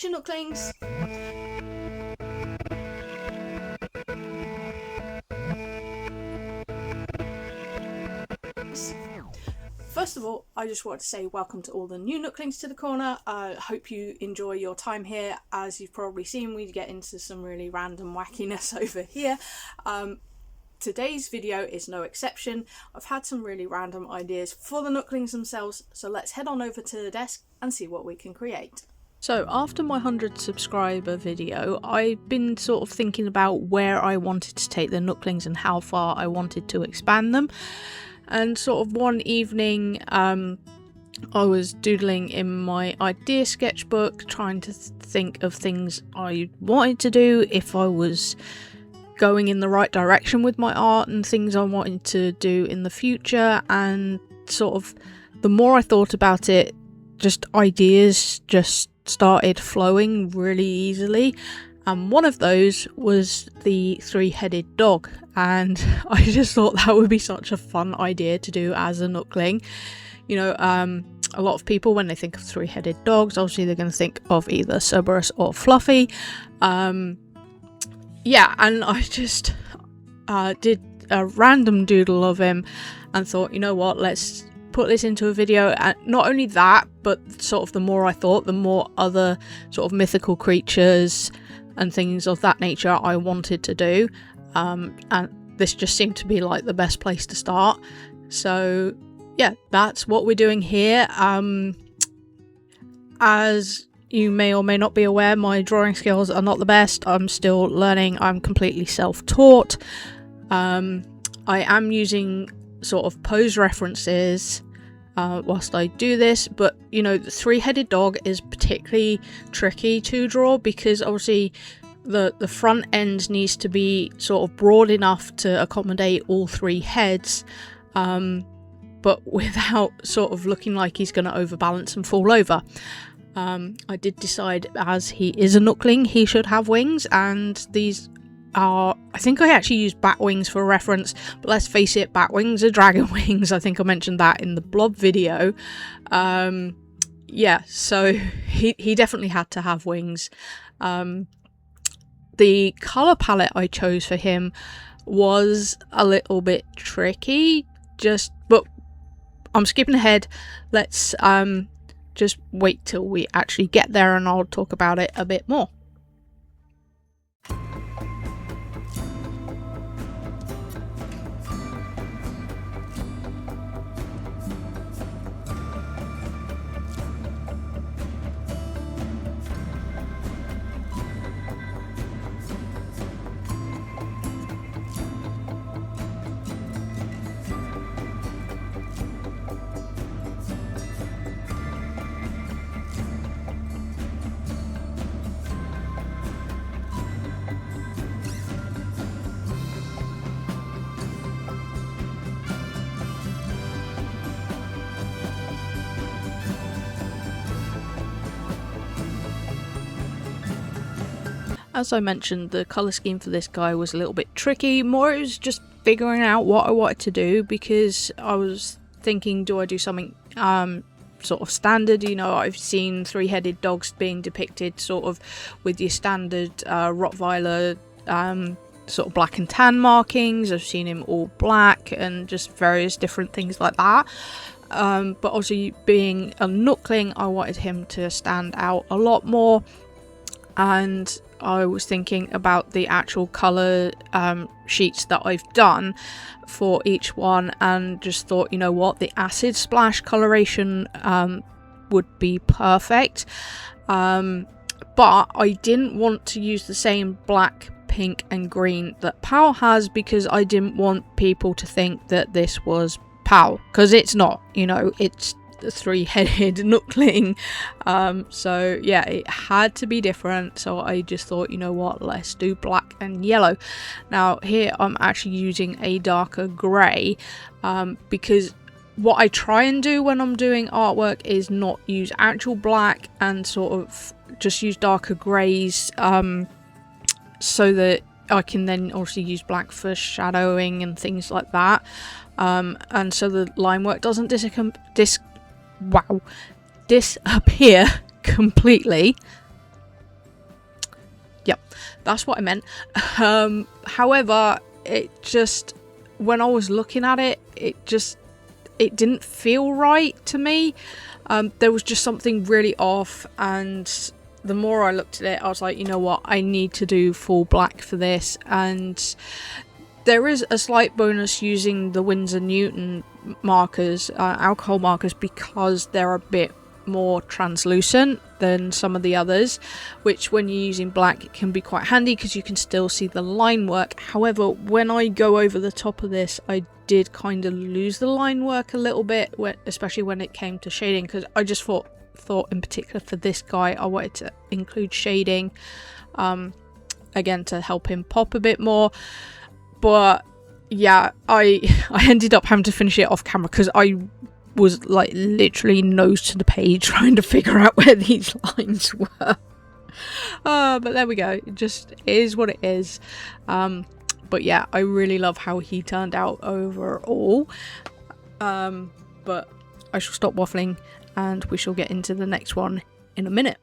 Wotcher Nooklings! First of all, I just want to say welcome to all the new Nooklings to the corner. I hope you enjoy your time here. As you've probably seen, we get into some really random wackiness over here. Today's video is no exception. I've had some really random ideas for the Nooklings themselves, so let's head on over to the desk and see what we can create. So after my 100 subscriber video, I've been sort of thinking about where I wanted to take the Nooklings and how far I wanted to expand them. And sort of one evening, I was doodling in my idea sketchbook, trying to think of things I wanted to do if I was going in the right direction with my art and things I wanted to do in the future. And sort of the more I thought about it, just ideas just started flowing really easily. And one of those was the three-headed dog, and I just thought that would be such a fun idea to do as a Nookling. You know, a lot of people, when they think of three-headed dogs, obviously they're going to think of either Cerberus or Fluffy. Yeah, and I just did a random doodle of him and thought, you know what, let's put this into a video. And not only that, but sort of the more I thought, the more other sort of mythical creatures and things of that nature I wanted to do, and this just seemed to be like the best place to start. So yeah, that's what we're doing here. As you may or may not be aware, my drawing skills are not the best. I'm still learning. I'm completely self-taught. I am using sort of pose references whilst I do this, but you know, the three-headed dog is particularly tricky to draw because obviously the front end needs to be sort of broad enough to accommodate all three heads, but without sort of looking like he's going to overbalance and fall over. I did decide, as he is a Nookling, he should have wings, and these are, I think I actually used bat wings for reference, but let's face it, bat wings are dragon wings. I think I mentioned that in the blob video. Yeah, so he definitely had to have wings. The colour palette I chose for him was a little bit tricky, but I'm skipping ahead. Let's just wait till we actually get there and I'll talk about it a bit more. As I mentioned, the colour scheme for this guy was a little bit tricky. More it was just figuring out what I wanted to do, because I was thinking, do I do something sort of standard? You know, I've seen three-headed dogs being depicted sort of with your standard Rottweiler sort of black and tan markings. I've seen him all black and just various different things like that. But obviously, being a Nookling, I wanted him to stand out a lot more. And I was thinking about the actual colour sheets that I've done for each one, and just thought, you know what, the acid splash coloration would be perfect. But I didn't want to use the same black, pink and green that Pal has, because I didn't want people to think that this was Pal, because it's not, you know, it's the three-headed Nookling. So yeah, it had to be different, so I just thought, you know what, let's do black and yellow. Now here I'm actually using a darker grey, because what I try and do when I'm doing artwork is not use actual black and sort of just use darker greys, so that I can then also use black for shadowing and things like that, and so the line work doesn't disappear completely. Yep, that's what I meant. However, it just, when I was looking at it, it didn't feel right to me. There was just something really off, and the more I looked at it, I was like, you know what, I need to do full black for this. And there is a slight bonus using the Winsor Newton markers, alcohol markers, because they're a bit more translucent than some of the others, which when you're using black, it can be quite handy because you can still see the line work. However, when I go over the top of this, I did kind of lose the line work a little bit, especially when it came to shading, because I just thought in particular for this guy, I wanted to include shading, again, to help him pop a bit more. But yeah, I ended up having to finish it off camera because I was like literally nose to the page trying to figure out where these lines were. But there we go, it just is what it is. But yeah, I really love how he turned out overall. But I shall stop waffling and we shall get into the next one in a minute.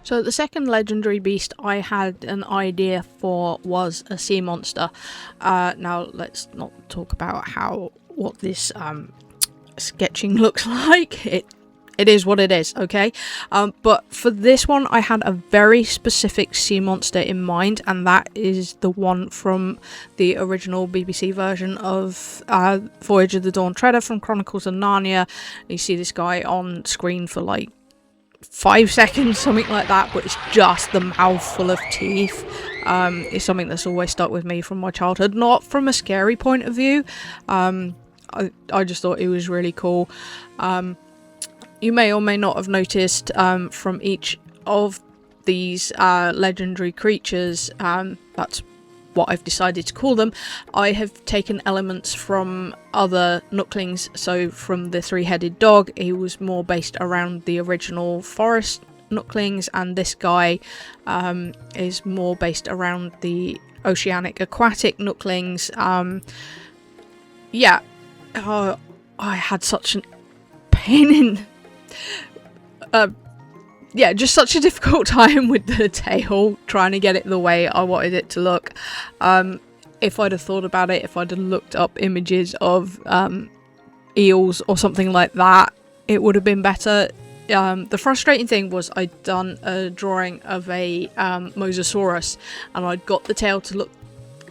So the second legendary beast I had an idea for was a sea monster. Now let's not talk about what this sketching looks like. It is what it is, okay? But for this one, I had a very specific sea monster in mind, and that is the one from the original BBC version of Voyage of the Dawn Treader from Chronicles of Narnia. You see this guy on screen for like 5 seconds, something like that, but it's just the mouthful of teeth. It's something that's always stuck with me from my childhood, not from a scary point of view. I just thought it was really cool. You may or may not have noticed from each of these legendary creatures, that's what I've decided to call them, I have taken elements from other Nooklings. So from the three-headed dog, he was more based around the original forest Nooklings, and this guy is more based around the oceanic aquatic Nooklings. Yeah, I had such a pain in yeah, just such a difficult time with the tail, trying to get it the way I wanted it to look. If I'd have thought about it, if I'd have looked up images of eels or something like that, it would have been better. The frustrating thing was I'd done a drawing of a mosasaurus, and I'd got the tail to look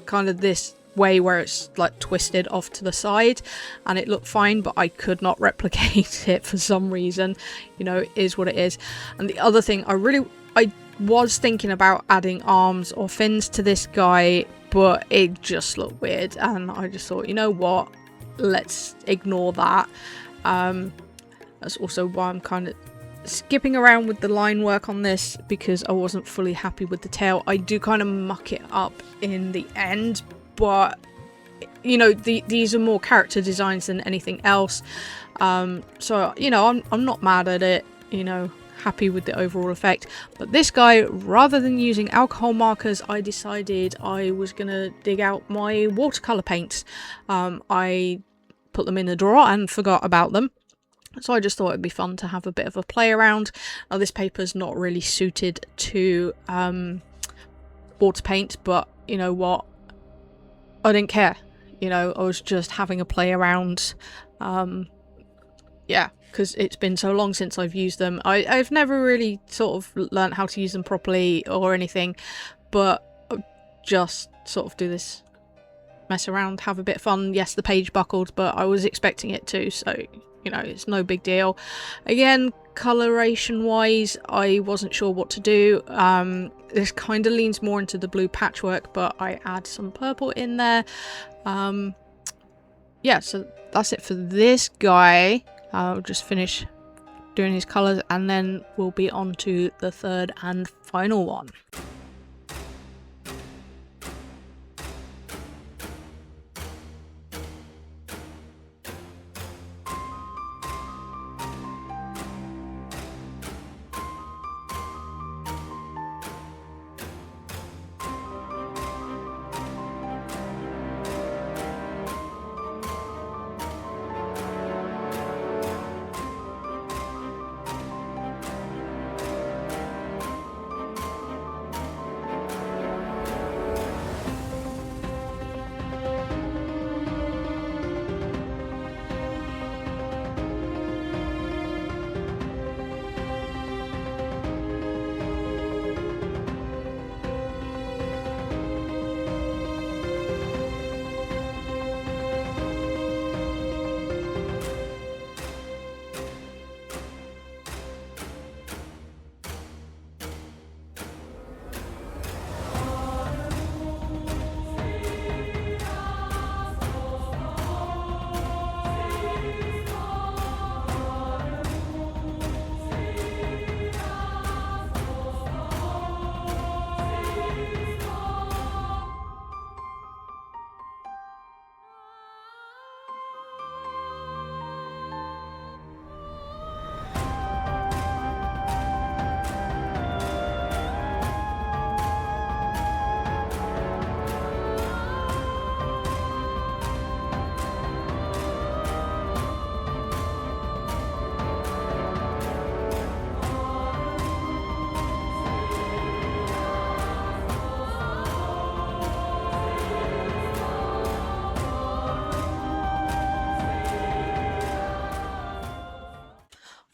kind of this way where it's like twisted off to the side, and it looked fine, but I could not replicate it for some reason. You know, it is what it is. And the other thing, I was thinking about adding arms or fins to this guy, but it just looked weird, and I just thought, you know what, let's ignore that. That's also why I'm kind of skipping around with the line work on this, because I wasn't fully happy with the tail. I do kind of muck it up in the end, but you know, these are more character designs than anything else. So you know, I'm not mad at it, you know, happy with the overall effect. But this guy, rather than using alcohol markers, I decided I was gonna dig out my watercolor paints. I put them in a drawer and forgot about them, so I just thought it'd be fun to have a bit of a play around. Now, this paper's not really suited to water paint, but you know what, I didn't care. You know, I was just having a play around. Yeah, because it's been so long since I've used them. I've never really sort of learned how to use them properly or anything, but just sort of do this, mess around, have a bit of fun. Yes, the page buckled, but I was expecting it to, so you know, it's no big deal. Again, coloration wise, I wasn't sure what to do. This kind of leans more into the blue patchwork, but I add some purple in there. Yeah, so that's it for this guy. I'll just finish doing his colors, and then we'll be on to the third and final one.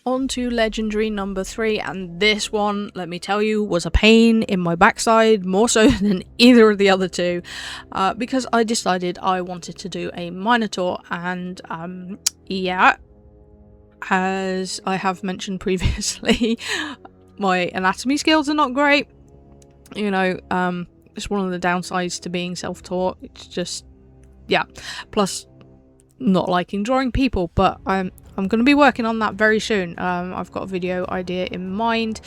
On to legendary number 3, and this one, let me tell you, was a pain in my backside, more so than either of the other two, because I decided I wanted to do a Minotaur, and yeah, as I have mentioned previously, my anatomy skills are not great. You know, it's one of the downsides to being self-taught. It's just, yeah, plus not liking drawing people, but I'm going to be working on that very soon. I've got a video idea in mind,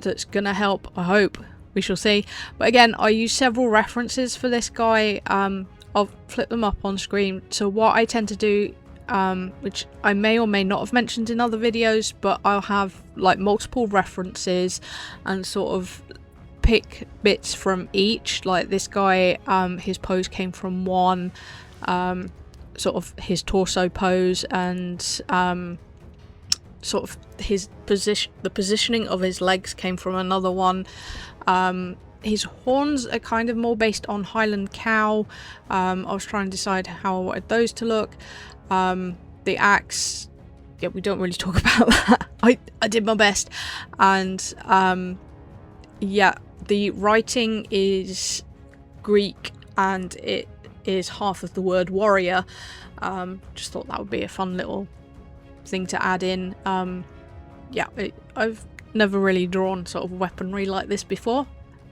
that's gonna help, I hope. We shall see. But again, I use several references for this guy. I'll flip them up on screen. So what I tend to do, which I may or may not have mentioned in other videos, but I'll have like multiple references and sort of pick bits from each. Like this guy, his pose came from one, sort of his torso pose, and sort of his position, the positioning of his legs came from another one. His horns are kind of more based on Highland cow. I was trying to decide how I wanted those to look. The axe, yeah, we don't really talk about that. I did my best. And yeah, the writing is Greek and it is half of the word warrior. Just thought that would be a fun little thing to add in. Yeah, I've never really drawn sort of weaponry like this before.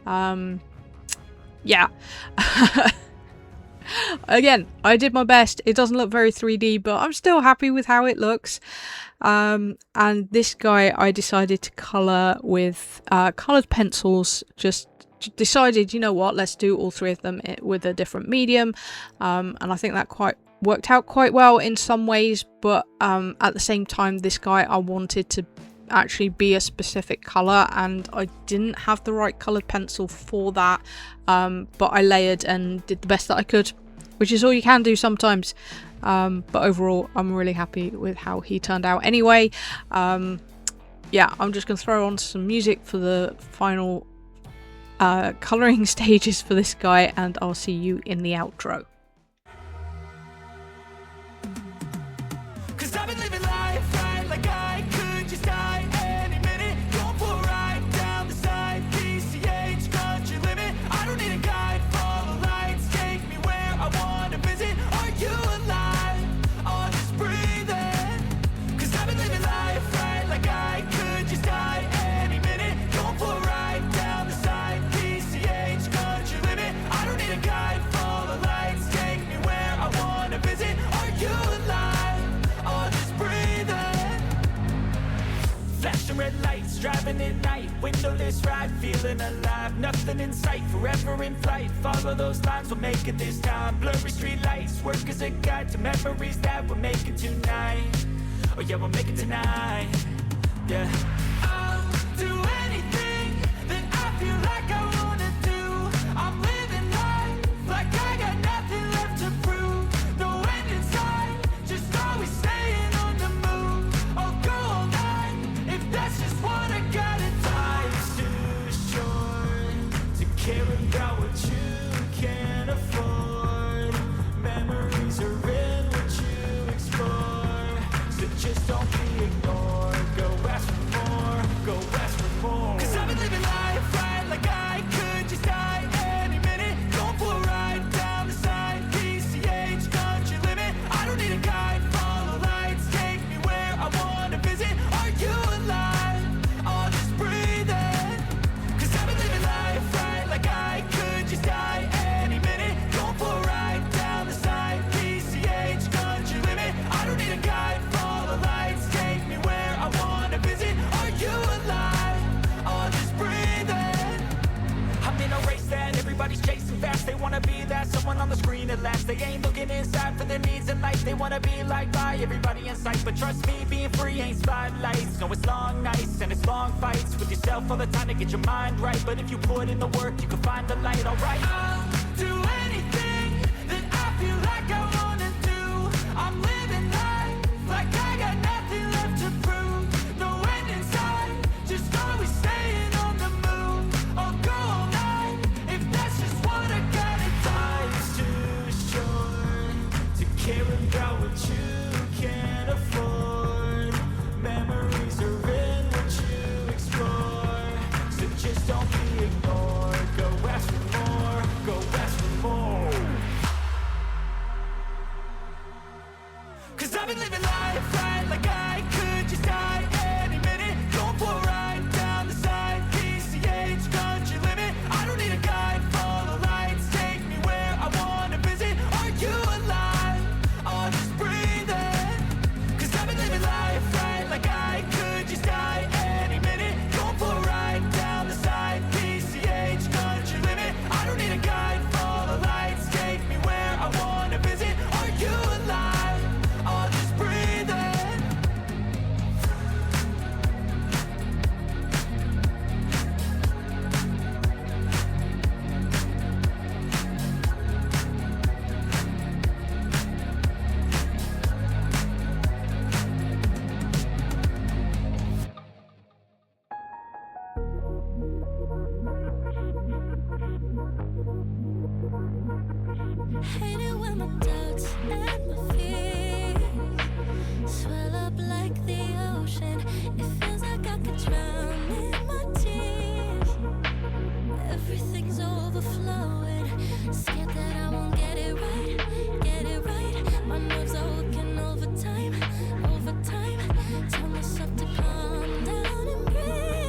Yeah. Again, I did my best. It doesn't look very 3D, but I'm still happy with how it looks. And this guy I decided to colour with coloured pencils. Just decided, you know what, let's do all three of them with a different medium. And I think that worked out quite well in some ways, but at the same time, this guy I wanted to actually be a specific colour, and I didn't have the right coloured pencil for that, but I layered and did the best that I could, which is all you can do sometimes. But overall, I'm really happy with how he turned out anyway. Yeah, I'm just going to throw on some music for the final colouring stages for this guy, and I'll see you in the outro. Driving at night, windowless ride, feeling alive. Nothing in sight, forever in flight. Follow those lines, we'll make it this time. Blurry street lights, work as a guide to memories that we're making tonight. Oh yeah, we'll make it tonight. Yeah. I'll do anything that I feel like I wanna do. I'm living life like I got nothing left to prove. No end in sight, just always staying on the move. I'll go all night if that's just what I got. Life's too short to care about what you can't afford. Memories are in what you explore, so just don't be ignored. Go ask for more, go ask for more. 'Cause I've been living life right like I could just die any minute. Going for a ride down the side, PCH, country limit. I don't need a guide, follow lights, take me where I wanna visit. Are you alive? I'll just breathe in. 'Cause I've been living life right like I could just die any minute. Going for a ride down the side, PCH, country limit. I don't need a guide, follow lights, take me where I wanna visit. Are you alive? I'll just breathe in. I'm in a race that everybody's chasing fast. They wanna be that someone on the screen at last. They ain't looking inside for their needs in life. They wanna be like by everybody in sight. But trust me, being free ain't spotlights. No, it's long nights and it's long fights with yourself all the time to get your mind right. But if you put in the work, you can find the light, alright? I'll do anything that I feel like I wanna do. I'm living life like I got nothing left to prove. No end in sight, just always staying on the move. I'll go all night if that's just what I got. Life's too short to care about what you can't afford. Memories are in what you explore, so just don't be ignored. Go ask for more, go ask for more. Hate it when my doubts and my fears swell up like the ocean. It feels like I could drown in my tears. Everything's overflowing. Scared that I won't get it right, get it right. My nerves are working overtime, overtime. Tell myself to calm down and breathe.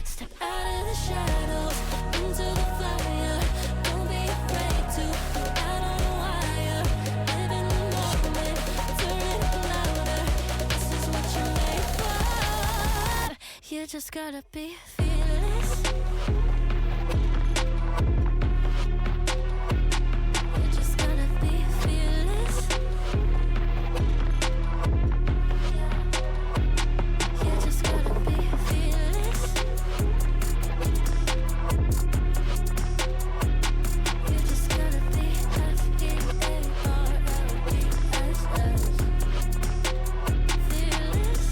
Step out of the shadows, into the fire. Don't be afraid to go out on a wire. Live in the moment, turn it up louder. This is what you're made for. You just gotta be fearless. You just gotta be fearless. You just gotta be fearless. You just gotta be fearless.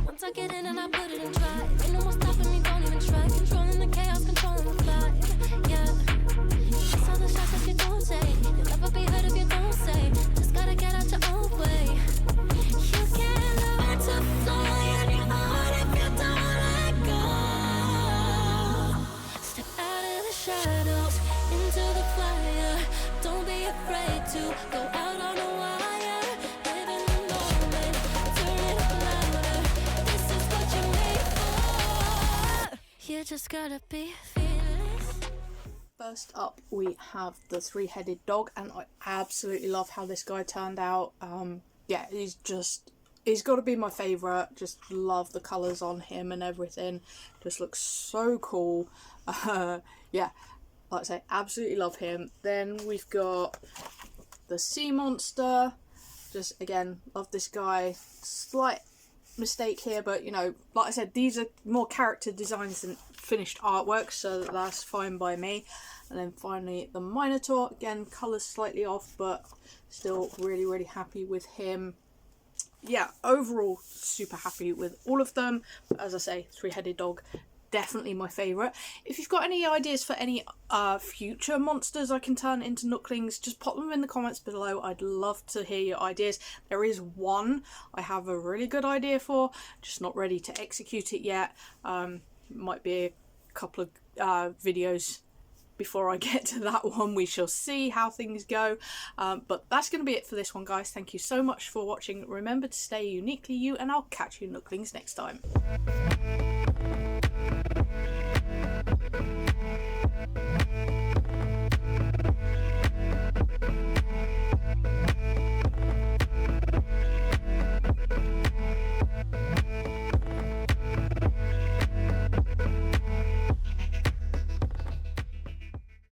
Once I get in and I put it in drive, ain't no more stopping me, don't even try. Controlling the chaos, controlling the vibe. Yeah, that's all the shots that you don't take. You'll never be heard if you don't say. Just gotta get out your own way. You can't learn to fly on your own if you don't let go. Step out of the shadows, into the fire. Don't be afraid to go out on a wire. Live in the moment, turn it up louder. This is what you're made for. You just gotta be fearless. First up, we have the three-headed dog, and I absolutely love how this guy turned out. Yeah, he's got to be my favourite. Just love the colours on him and everything. Just looks so cool. Yeah, like I say, absolutely love him. Then we've got the sea monster. Just again, love this guy. Slight mistake here, but you know, like I said, these are more character designs than finished artwork, so that's fine by me. And then finally the Minotaur, again colours slightly off, but still really happy with him. Yeah, overall super happy with all of them, but as I say, three-headed dog definitely my favourite. If you've got any ideas for any future monsters I can turn into Nooklings, just pop them in the comments below. I'd love to hear your ideas. There is one I have a really good idea for, just not ready to execute it yet. Might be a couple of videos before I get to that one. We shall see how things go. But that's going to be it for this one, guys. Thank you so much for watching. Remember to stay uniquely you, and I'll catch you Nooklings next time.